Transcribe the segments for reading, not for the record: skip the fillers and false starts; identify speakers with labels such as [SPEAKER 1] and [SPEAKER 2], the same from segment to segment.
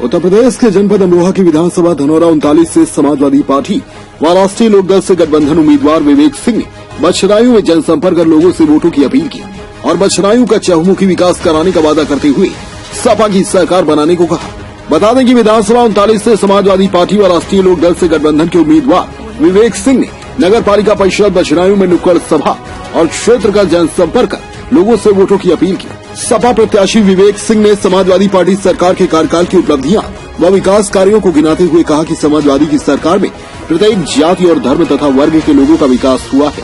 [SPEAKER 1] उत्तर प्रदेश के जनपद अमरोहा की विधानसभा धनौरा 39 से समाजवादी पार्टी व राष्ट्रीय लोकदल से गठबंधन उम्मीदवार विवेक सिंह ने बछरायू में जनसंपर्क कर लोगों से वोटों की अपील की और बछरायू का चहुमुखी विकास कराने का वादा करते हुए सपा की सरकार बनाने को कहा। बता दें कि विधानसभा 39 से समाजवादी पार्टी व राष्ट्रीय लोकदल से गठबंधन के उम्मीदवार विवेक सिंह ने नगर पालिका परिषद बछरायू में नुक्कड़ सभा और क्षेत्र का जनसंपर्क कर लोगों से वोटों की अपील की। सपा प्रत्याशी विवेक सिंह ने समाजवादी पार्टी सरकार के कार्यकाल की उपलब्धियां व विकास कार्यों को गिनाते हुए कहा कि समाजवादी की सरकार में प्रत्येक जाति और धर्म तथा वर्ग के लोगों का विकास हुआ है।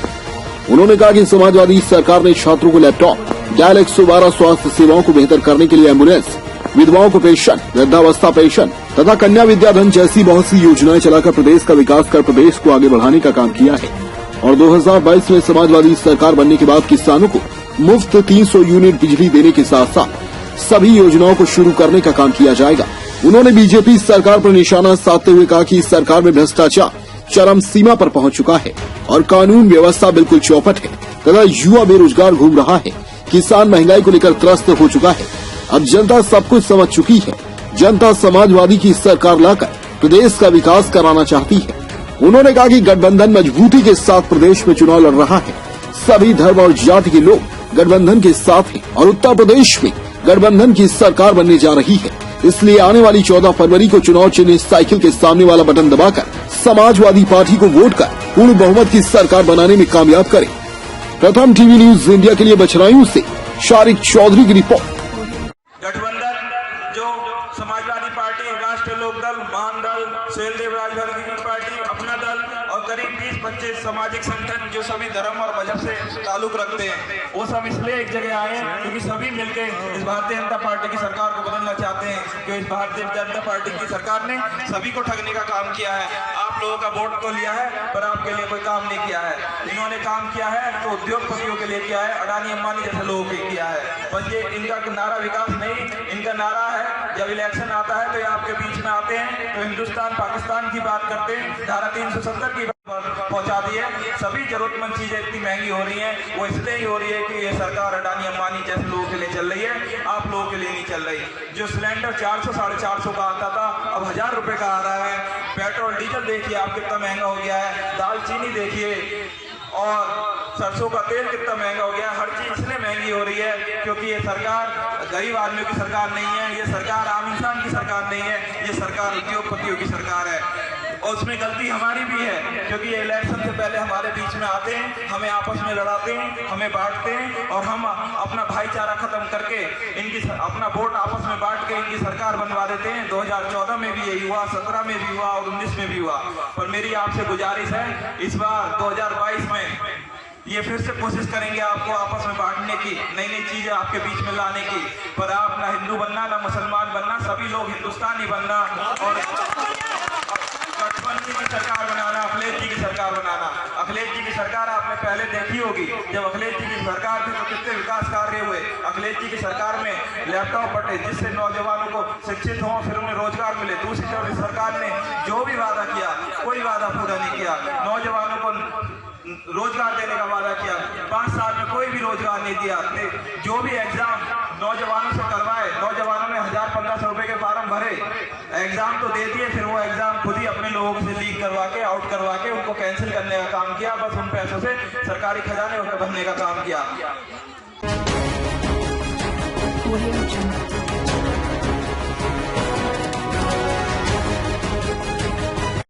[SPEAKER 1] उन्होंने कहा कि समाजवादी सरकार ने छात्रों को लैपटॉप, डायल 112 स्वास्थ्य सेवाओं को बेहतर करने के लिए एम्बुलेंस, विधवाओं को पेंशन, वृद्धावस्था पेंशन तथा कन्या विद्याधन जैसी बहुत सी योजनाएं चलाकर प्रदेश का विकास कर प्रदेश को आगे बढ़ाने का काम किया है। और 2022 में समाजवादी सरकार बनने के बाद किसानों को मुफ्त 300 यूनिट बिजली देने के साथ साथ सभी योजनाओं को शुरू करने का काम किया जाएगा। उन्होंने बीजेपी सरकार पर निशाना साधते हुए कहा कि इस सरकार में भ्रष्टाचार चरम सीमा पर पहुंच चुका है और कानून व्यवस्था बिल्कुल चौपट है तथा युवा बेरोजगार घूम रहा है। किसान महंगाई को लेकर त्रस्त हो चुका है। अब जनता सब कुछ समझ चुकी है। जनता समाजवादी की सरकार लाकर प्रदेश का विकास कराना चाहती है। उन्होंने कहा कि गठबंधन मजबूती के साथ प्रदेश में चुनाव लड़ रहा है। सभी धर्म और जाति के लोग गठबंधन के साथ हैं और उत्तर प्रदेश में गठबंधन की सरकार बनने जा रही है। इसलिए आने वाली 14 फरवरी को चुनाव चिन्ह साइकिल के सामने वाला बटन दबाकर समाजवादी पार्टी को वोट कर पूर्ण बहुमत की सरकार बनाने में कामयाब करें। प्रथम टीवी न्यूज इंडिया के लिए बछरायू से शारिक चौधरी की रिपोर्ट।
[SPEAKER 2] गठबंधन जो समाजवादी पार्टी, राष्ट्रीय लोकदल, महानदल, सुहेलदेव राजभर की पार्टी, अपना दल और करीब 20-25 सामाजिक संगठन जो सभी धर्म और मजहब से ताल्लुक रखते हैं, वो सब इसलिए एक जगह आए हैं क्योंकि सभी मिलकर इस भारतीय जनता पार्टी की सरकार को बदलना चाहते हैं। क्योंकि इस भारतीय जनता पार्टी की सरकार ने सभी को ठगने का काम किया है। आप लोगों का वोट तो लिया है पर आपके लिए कोई काम नहीं किया है। इन्होंने काम किया है तो उद्योगपतियों के लिए किया है, अडानी अंबानी जैसे लोगों के किया है। बस ये इनका नारा विकास नहीं, इनका नारा है जब इलेक्शन आता है तो ये आपके बीच में आते हैं तो हिंदुस्तान पाकिस्तान की बात करते हैं, धारा 370 की पहुंचा दी है। सभी जरूरतमंद चीजें इतनी महंगी हो रही हैं, वो इसलिए ही हो रही है कि ये सरकार अडानी अंबानी जैसे लोगों के लिए चल रही है, आप लोगों के लिए नहीं चल रही। जो सिलेंडर 400-450 का आता था अब 1000 रुपए का आ रहा है। पेट्रोल डीजल देखिए आप कितना महंगा हो गया है। दाल चीनी देखिए और सरसों का तेल कितना महंगा हो गया है। हर चीज इसलिए महंगी हो रही है क्योंकि ये सरकार गरीब आदमियों की सरकार नहीं है, ये सरकार आम इंसान की सरकार नहीं है, ये सरकार उद्योगपतियों की सरकार है। और उसमें गलती हमारी भी है क्योंकि ये इलेक्शन से पहले हमारे बीच में आते हैं, हमें आपस में लड़ाते हैं, हमें बांटते हैं और हम अपना भाईचारा खत्म करके इनकी अपना वोट आपस में बांट के इनकी सरकार बनवा देते हैं। 2014 में भी यही हुआ, 17 में भी हुआ और 19 में भी हुआ। पर मेरी आपसे गुजारिश है इस बार 2022 में ये फिर से कोशिश करेंगे आपको आपस में बांटने की, नई नई चीजें आपके बीच में लाने की। पर आप ना हिंदू बनना ना मुसलमान बनना, सभी लोग हिंदुस्तानी बनना और गठबंधन की सरकार बनाना, अखिलेश जी की सरकार बनाना। अखिलेश जी की सरकार आपने पहले देखी होगी, जब अखिलेश जी की सरकार थी तो कितने विकास कार्य हुए। अखिलेश जी की सरकार में लैपटॉप बटे जिससे नौजवानों को शिक्षित हो, फिर उन्हें रोजगार मिले। दूसरी तरफ सरकार ने जो भी वादा किया कोई वादा पूरा नहीं किया। नौजवानों को रोजगार देने का वादा किया, 5 साल में कोई भी रोजगार नहीं दिया। जो भी एग्जाम नौजवानों से करवाए, नौजवानों ने 1000-1500 रुपए के फार्म भरे, एग्जाम तो दे दिए, फिर वो एग्जाम खुद ही अपने लोगों से लीक करवा के, आउट करवा के उनको कैंसिल करने का काम किया। बस उन पैसों से सरकारी खजाने भरने का काम किया।